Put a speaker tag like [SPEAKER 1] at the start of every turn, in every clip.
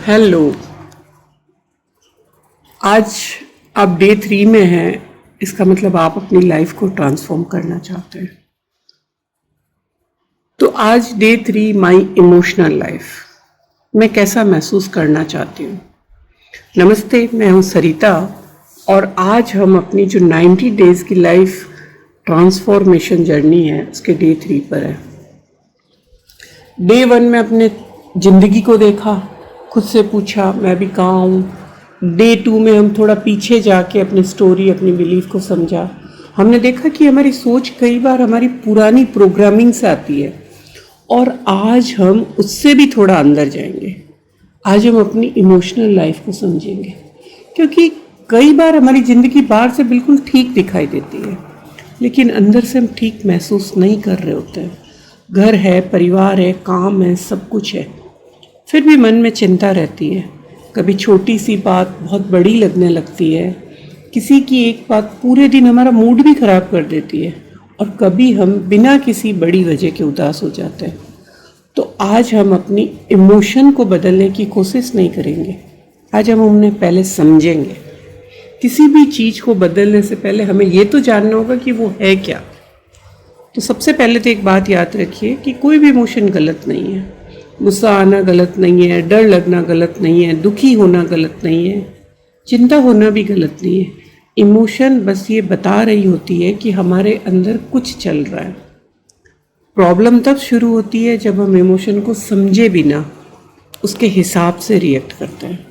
[SPEAKER 1] Hello. आज आप day 3 में हैं। इसका मतलब आप अपनी लाइफ को ट्रांसफॉर्म करना चाहते हैं। तो आज डे 3 माई इमोशनल लाइफ, मैं कैसा महसूस करना चाहती हूँ। नमस्ते, मैं हूँ सरिता और आज हम अपनी जो 90 डेज़ की लाइफ ट्रांसफॉर्मेशन जर्नी है उसके डे 3 पर है। डे 1 में अपने ज़िंदगी को देखा, खुद से पूछा मैं भी कहाँ हूँ। डे 2 में हम थोड़ा पीछे जाके अपनी स्टोरी, अपनी बिलीफ को समझा। हमने देखा कि हमारी सोच कई बार हमारी पुरानी प्रोग्रामिंग से आती है और आज हम उससे भी थोड़ा अंदर जाएंगे। आज हम अपनी इमोशनल लाइफ को समझेंगे, क्योंकि कई बार हमारी ज़िंदगी बाहर से बिल्कुल ठीक दिखाई देती है लेकिन अंदर से हम ठीक महसूस नहीं कर रहे होते हैं। घर है, परिवार है, काम है, सब कुछ है, फिर भी मन में चिंता रहती है। कभी छोटी सी बात बहुत बड़ी लगने लगती है, किसी की एक बात पूरे दिन हमारा मूड भी ख़राब कर देती है और कभी हम बिना किसी बड़ी वजह के उदास हो जाते हैं। तो आज हम अपनी इमोशन को बदलने की कोशिश नहीं करेंगे, आज हम उन्हें पहले समझेंगे। किसी भी चीज़ को बदलने से पहले हमें ये तो जानना होगा कि वो है क्या। तो सबसे पहले तो एक बात याद रखिए कि कोई भी इमोशन गलत नहीं है। गुस्सा आना गलत नहीं है, डर लगना गलत नहीं है, दुखी होना गलत नहीं है, चिंता होना भी गलत नहीं है। इमोशन बस ये बता रही होती है कि हमारे अंदर कुछ चल रहा है। प्रॉब्लम तब शुरू होती है जब हम इमोशन को समझे बिना उसके हिसाब से रिएक्ट करते हैं।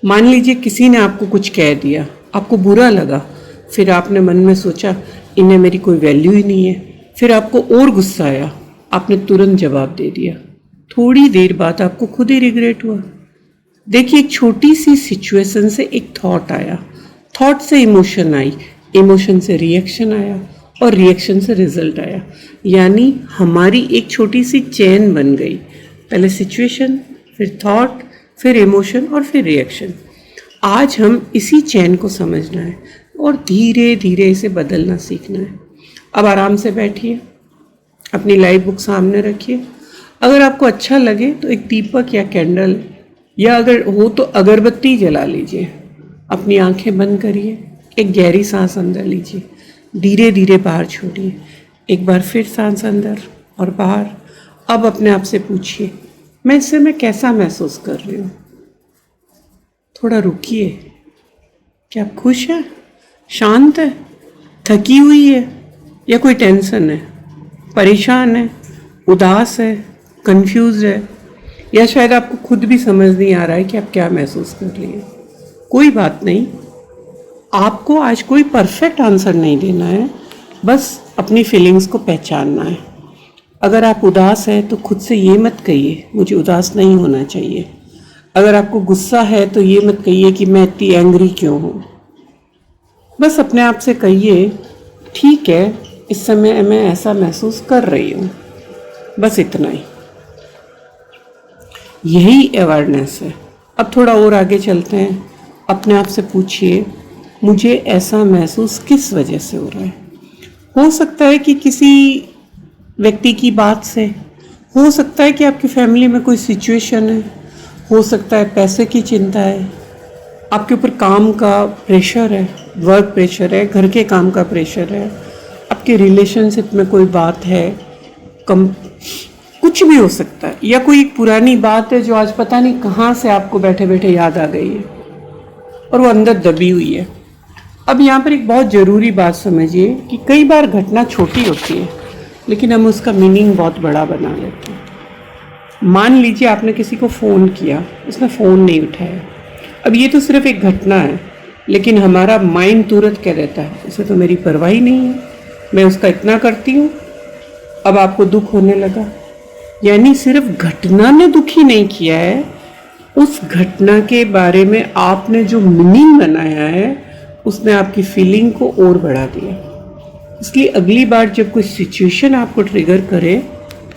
[SPEAKER 1] मान लीजिए किसी ने आपको कुछ कह दिया, आपको बुरा लगा, फिर आपने मन में सोचा इन्हें मेरी कोई वैल्यू ही नहीं है। फिर आपको और गुस्सा आया, आपने तुरंत जवाब दे दिया। थोड़ी देर बाद आपको खुद ही रिग्रेट हुआ। देखिए, एक छोटी सी सिचुएशन से एक थॉट आया, थॉट से इमोशन आई, इमोशन से रिएक्शन आया और रिएक्शन से रिजल्ट आया। यानी हमारी एक छोटी सी चेन बन गई। पहले सिचुएशन, फिर थॉट, फिर इमोशन और फिर रिएक्शन। आज हम इसी चेन को समझना है और धीरे धीरे इसे बदलना सीखना है। अब आराम से बैठिए, अपनी लाइफ बुक सामने रखिए। अगर आपको अच्छा लगे तो एक दीपक या कैंडल या अगर हो तो अगरबत्ती जला लीजिए। अपनी आंखें बंद करिए, एक गहरी सांस अंदर लीजिए, धीरे धीरे बाहर छोड़िए। एक बार फिर सांस अंदर और बाहर। अब अपने आप से पूछिए मैं इस समय कैसा महसूस कर रही हूँ। थोड़ा रुकिए। क्या आप खुश हैं, शांत है, थकी हुई है या कोई टेंशन है, परेशान है, उदास है, कंफ्यूज है, या शायद आपको खुद भी समझ नहीं आ रहा है कि आप क्या महसूस कर रही हैं। कोई बात नहीं, आपको आज कोई परफेक्ट आंसर नहीं देना है, बस अपनी फीलिंग्स को पहचानना है। अगर आप उदास हैं तो खुद से ये मत कहिए मुझे उदास नहीं होना चाहिए। अगर आपको गुस्सा है तो ये मत कहिए कि मैं इतनी एंग्री क्यों हूँ। बस अपने आप से कहिए ठीक है, इस समय मैं ऐसा महसूस कर रही हूँ। बस इतना ही, यही अवेयरनेस है। अब थोड़ा और आगे चलते हैं। अपने आप से पूछिए मुझे ऐसा महसूस किस वजह से हो रहा है। हो सकता है कि किसी व्यक्ति की बात से, हो सकता है कि आपकी फैमिली में कोई सिचुएशन है, हो सकता है पैसे की चिंता है, आपके ऊपर काम का प्रेशर है, वर्क प्रेशर है, घर के काम का प्रेशर है, आपके रिलेशनशिप में कोई बात है, कुछ भी हो सकता है। या कोई एक पुरानी बात है जो आज पता नहीं कहाँ से आपको बैठे बैठे याद आ गई है और वो अंदर दबी हुई है। अब यहाँ पर एक बहुत ज़रूरी बात समझिए कि कई बार घटना छोटी होती है लेकिन हम उसका मीनिंग बहुत बड़ा बना लेते हैं। मान लीजिए आपने किसी को फ़ोन किया, उसने फ़ोन नहीं उठाया। अब ये तो सिर्फ एक घटना है लेकिन हमारा माइंड तुरंत कह देता है उसे तो मेरी परवाह ही नहीं है, मैं उसका इतना करती हूँ। अब आपको दुख होने लगा। यानी सिर्फ घटना ने दुखी नहीं किया है, उस घटना के बारे में आपने जो मीनिंग बनाया है उसने आपकी फीलिंग को और बढ़ा दिया। इसलिए अगली बार जब कोई सिचुएशन आपको ट्रिगर करे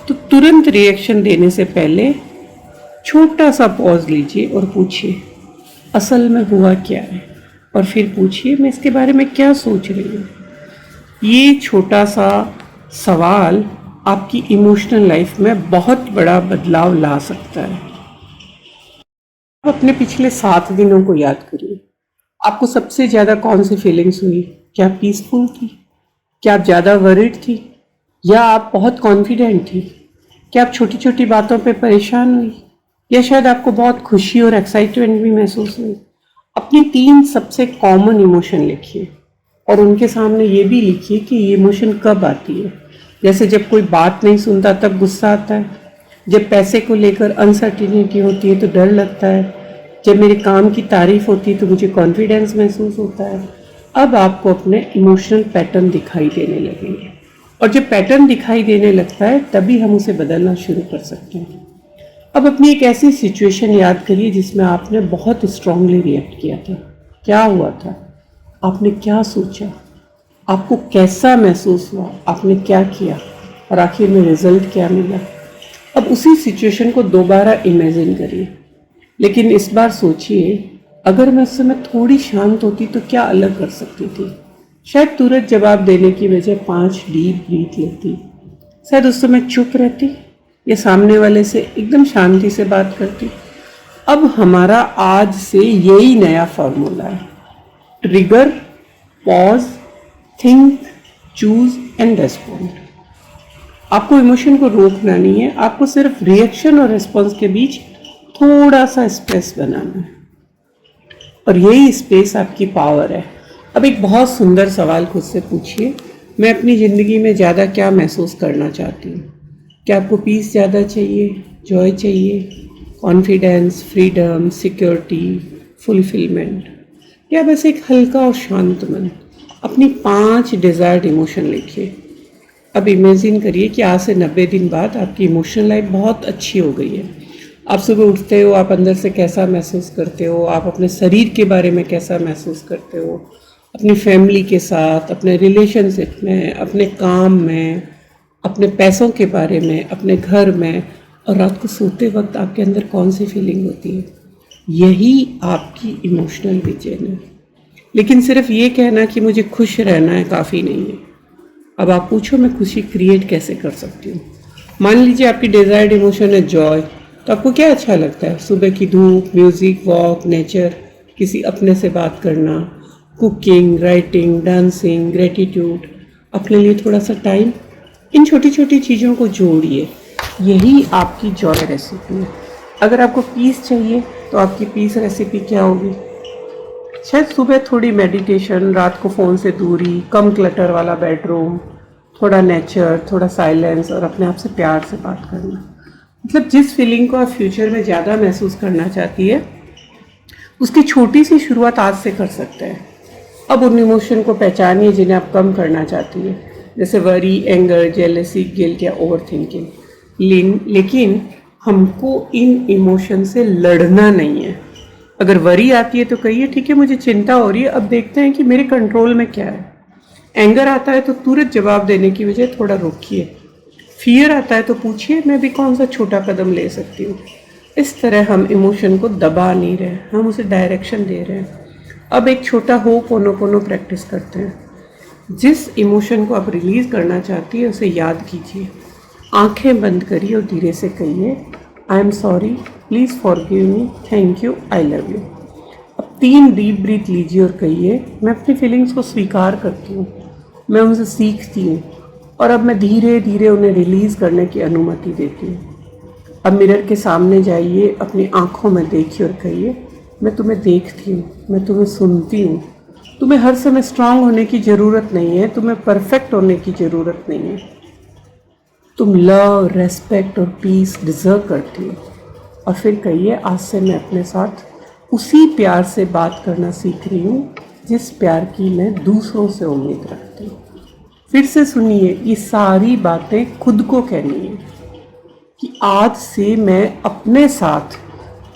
[SPEAKER 1] तो तुरंत रिएक्शन देने से पहले छोटा सा पॉज लीजिए और पूछिए असल में हुआ क्या है, और फिर पूछिए मैं इसके बारे में क्या सोच रही हूँ। ये छोटा सा सवाल आपकी इमोशनल लाइफ में बहुत बड़ा बदलाव ला सकता है। अब अपने पिछले 7 दिनों को याद करिए। आपको सबसे ज़्यादा कौन सी फीलिंग्स हुई? क्या पीसफुल थी? क्या आप ज़्यादा वरिड थी? या आप बहुत कॉन्फिडेंट थी? क्या आप छोटी छोटी बातों पे परेशान हुई? या शायद आपको बहुत खुशी और एक्साइटमेंट भी महसूस हुई? अपनी 3 सबसे कॉमन इमोशन लिखिए और उनके सामने ये भी लिखिए कि ये इमोशन कब आती है। जैसे जब कोई बात नहीं सुनता तब गुस्सा आता है, जब पैसे को लेकर अनसर्टिनिटी होती है तो डर लगता है, जब मेरे काम की तारीफ होती है तो मुझे कॉन्फिडेंस महसूस होता है। अब आपको अपने इमोशनल पैटर्न दिखाई देने लगेंगे और जब पैटर्न दिखाई देने लगता है तभी हम उसे बदलना शुरू कर सकते हैं। अब अपनी एक ऐसी सिचुएशन याद करिए जिसमें आपने बहुत स्ट्रांगली रिएक्ट किया था। क्या हुआ था? आपने क्या सोचा? आपको कैसा महसूस हुआ? आपने क्या किया और आखिर में रिजल्ट क्या मिला? अब उसी सिचुएशन को दोबारा इमेजिन करिए, लेकिन इस बार सोचिए अगर मैं उस समय थोड़ी शांत होती तो क्या अलग कर सकती थी। शायद तुरंत जवाब देने की बजाय 5 डीप ब्रीथ लेती, शायद उस समय चुप रहती या सामने वाले से एकदम शांति से बात करती। अब हमारा आज से यही नया फॉर्मूला है, trigger, pause, think, choose and respond. आपको इमोशन को रोकना नहीं है, आपको सिर्फ रिएक्शन और रिस्पॉन्स के बीच थोड़ा सा स्पेस बनाना है और यही स्पेस आपकी पावर है। अब एक बहुत सुंदर सवाल खुद से पूछिए, मैं अपनी ज़िंदगी में ज़्यादा क्या महसूस करना चाहती हूँ? क्या आपको पीस ज़्यादा चाहिए, जॉय चाहिए, कॉन्फिडेंस, फ्रीडम, सिक्योरिटी, फुलफिलमेंट, या बस एक हल्का और शांत मन? अपनी 5 डिज़ायर्ड इमोशन लिखिए। अब इमेजिन करिए कि आज से 90 दिन बाद आपकी इमोशनल लाइफ बहुत अच्छी हो गई है। आप सुबह उठते हो, आप अंदर से कैसा महसूस करते हो, आप अपने शरीर के बारे में कैसा महसूस करते हो, अपनी फैमिली के साथ, अपने रिलेशनशिप में, अपने काम में, अपने पैसों के बारे में, अपने घर में, और रात को सोते वक्त आपके अंदर कौन सी फीलिंग होती है। यही आपकी इमोशनल विजन है। लेकिन सिर्फ ये कहना कि मुझे खुश रहना है काफ़ी नहीं है। अब आप पूछो मैं खुशी क्रिएट कैसे कर सकती हूँ। मान लीजिए आपकी डिज़ायर्ड इमोशन है जॉय, तो आपको क्या अच्छा लगता है? सुबह की धूप, म्यूज़िक, वॉक, नेचर, किसी अपने से बात करना, कुकिंग, राइटिंग, डांसिंग, ग्रेटिट्यूड, अपने लिए थोड़ा सा टाइम। इन छोटी छोटी चीज़ों को जोड़िए, यही आपकी जॉय रेसिपी है। अगर आपको पीस चाहिए तो आपकी पीस रेसिपी क्या होगी? शायद सुबह थोड़ी मेडिटेशन, रात को फ़ोन से दूरी, कम क्लटर वाला बेडरूम, थोड़ा नेचर, थोड़ा साइलेंस और अपने आप से प्यार से बात करना। मतलब जिस फीलिंग को आप फ्यूचर में ज़्यादा महसूस करना चाहती है उसकी छोटी सी शुरुआत आज से कर सकते हैं। अब उन इमोशन को पहचानिए जिन्हें आप कम करना चाहती है, जैसे वरी, एंगर, जेलसी, गिल्ट या ओवर थिंकिंग। लेकिन हमको इन इमोशन से लड़ना नहीं है। अगर वरी आती है तो कहिए ठीक है मुझे चिंता हो रही है, अब देखते हैं कि मेरे कंट्रोल में क्या है। एंगर आता है तो तुरंत जवाब देने की बजाय थोड़ा रोकिए। फियर आता है तो पूछिए मैं भी कौन सा छोटा कदम ले सकती हूँ। इस तरह हम इमोशन को दबा नहीं रहे, हम उसे डायरेक्शन दे रहे हैं। अब एक छोटा होपोनोपोनो प्रैक्टिस करते हैं। जिस इमोशन को आप रिलीज़ करना चाहती है उसे याद कीजिए, आंखें बंद करिए और धीरे से कहिए I am sorry, please forgive me, thank you, I love you. अब 3 डीप ब्रीथ लीजिए और कहिए मैं अपनी फीलिंग्स को स्वीकार करती हूँ, मैं उनसे सीखती हूँ और अब मैं धीरे धीरे उन्हें रिलीज़ करने की अनुमति देती हूँ। अब मिरर के सामने जाइए, अपनी आँखों में देखिए और कहिए मैं तुम्हें देखती हूँ, मैं तुम्हें सुनती हूँ। तुम्हें हर समय स्ट्रांग होने की ज़रूरत नहीं है, तुम्हें परफेक्ट होने की ज़रूरत नहीं है। तुम लव, रेस्पेक्ट और पीस डिज़र्व करती हो। और फिर कहिए आज से मैं अपने साथ उसी प्यार से बात करना सीख रही हूँ जिस प्यार की मैं दूसरों से उम्मीद रखती हूँ। फिर से सुनिए, ये सारी बातें खुद को कहनी है कि आज से मैं अपने साथ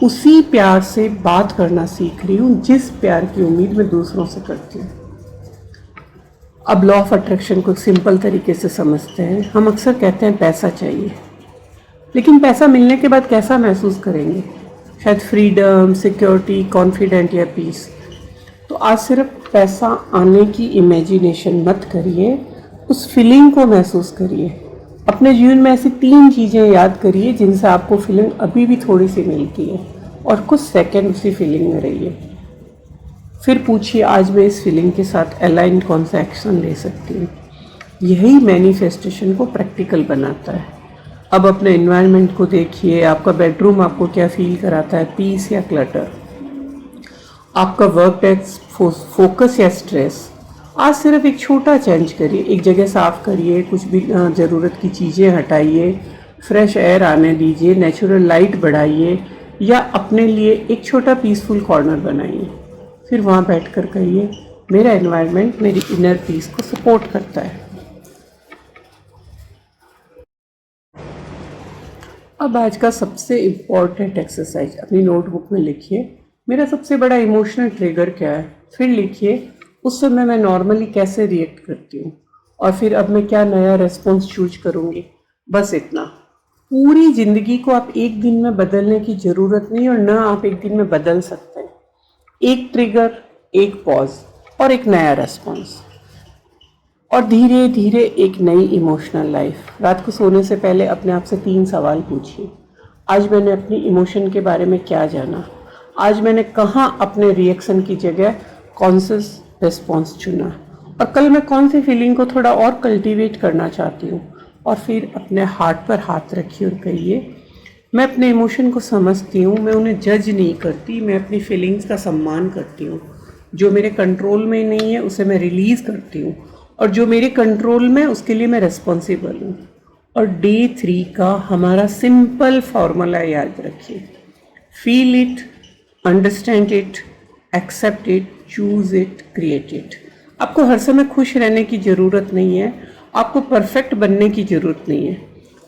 [SPEAKER 1] उसी प्यार से बात करना सीख रही हूँ जिस प्यार की उम्मीद मैं दूसरों से करती हूँ। अब लॉ ऑफ अट्रैक्शन को सिंपल तरीके से समझते हैं। हम अक्सर कहते हैं पैसा चाहिए, लेकिन पैसा मिलने के बाद कैसा महसूस करेंगे? शायद फ्रीडम, सिक्योरिटी, कॉन्फिडेंट या पीस। तो आज सिर्फ पैसा आने की इमेजिनेशन मत करिए, उस फीलिंग को महसूस करिए। अपने जीवन में ऐसी 3 चीज़ें याद करिए जिनसे आपको फीलिंग अभी भी थोड़ी सी मिलती है और कुछ सेकंड उसी फीलिंग में रहिए। फिर पूछिए आज मैं इस फीलिंग के साथ अलाइन कौन सा एक्शन ले सकती हूँ। यही मैनिफेस्टेशन को प्रैक्टिकल बनाता है। अब अपने एनवायरनमेंट को देखिए, आपका बेडरूम आपको क्या फील कराता है, पीस या क्लटर, आपका वर्क डेस्क फोकस या स्ट्रेस। आज सिर्फ एक छोटा चेंज करिए, एक जगह साफ करिए, कुछ भी ज़रूरत की चीज़ें हटाइए, फ्रेश एयर आने दीजिए, नेचुरल लाइट बढ़ाइए या अपने लिए एक छोटा पीसफुल कॉर्नर बनाइए। फिर वहाँ बैठकर कहिए मेरा एनवायरनमेंट मेरी इनर पीस को सपोर्ट करता है। अब आज का सबसे इम्पॉर्टेंट एक्सरसाइज अपनी नोटबुक में लिखिए, मेरा सबसे बड़ा इमोशनल ट्रिगर क्या है। फिर लिखिए उस समय मैं नॉर्मली कैसे रिएक्ट करती हूँ और फिर अब मैं क्या नया रेस्पॉन्स चूज करूँगी। बस इतना। पूरी ज़िंदगी को आप एक दिन में बदलने की ज़रूरत नहीं और ना आप एक दिन में बदल सकते हैं। एक ट्रिगर, एक पॉज और एक नया रेस्पॉन्स और धीरे धीरे एक नई इमोशनल लाइफ। रात को सोने से पहले अपने आप से 3 सवाल पूछिए। आज मैंने अपनी इमोशन के बारे में क्या जाना, आज मैंने कहाँ अपने रिएक्शन की जगह कॉन्शियस रिस्पॉन्स चुना और कल मैं कौन सी फीलिंग को थोड़ा और कल्टीवेट करना चाहती हूँ। और फिर अपने हार्ट पर हाथ रखिए और कहिए मैं अपने इमोशन को समझती हूँ, मैं उन्हें जज नहीं करती, मैं अपनी फीलिंग्स का सम्मान करती हूँ। जो मेरे कंट्रोल में नहीं है उसे मैं रिलीज़ करती हूँ और जो मेरे कंट्रोल में उसके लिए मैं रिस्पॉन्सिबल हूँ। और डे 3 का हमारा सिंपल फार्मूला याद रखिए, feel it, understand it, accept it, choose it, create it. आपको हर समय खुश रहने की ज़रूरत नहीं है, आपको परफेक्ट बनने की ज़रूरत नहीं है।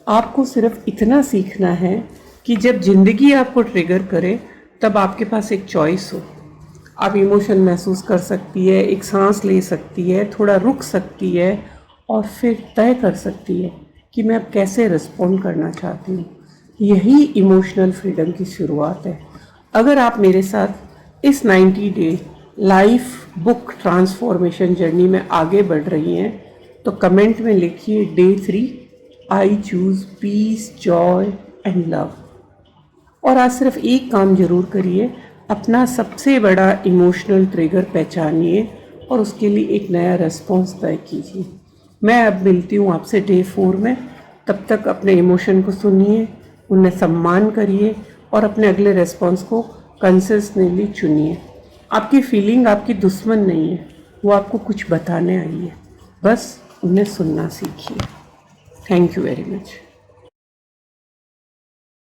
[SPEAKER 1] आपको सिर्फ इतना सीखना है कि जब ज़िंदगी आपको ट्रिगर करे तब आपके पास एक चॉइस हो। आप इमोशन महसूस कर सकती है, एक सांस ले सकती है, थोड़ा रुक सकती है और फिर तय कर सकती है कि मैं अब कैसे रिस्पॉन्ड करना चाहती हूँ। यही इमोशनल फ्रीडम की शुरुआत है। अगर आप मेरे साथ इस 90 day life book transformation journey में आगे बढ़ रही हैं तो कमेंट में लिखिए day 3 I choose peace, joy and love. और आज सिर्फ एक काम जरूर करिए, अपना सबसे बड़ा इमोशनल ट्रिगर पहचानिए और उसके लिए एक नया रेस्पॉन्स तय कीजिए। मैं अब मिलती हूँ आपसे डे 4 में। तब तक अपने इमोशन को सुनिए, उन्हें सम्मान करिए और अपने अगले रेस्पॉन्स को कंसिस्टेंटली चुनिए। आपकी फीलिंग आपकी दुश्मन नहीं है, वो आपको कुछ बताने आई है, बस उन्हें सुनना सीखिए। Thank you very much.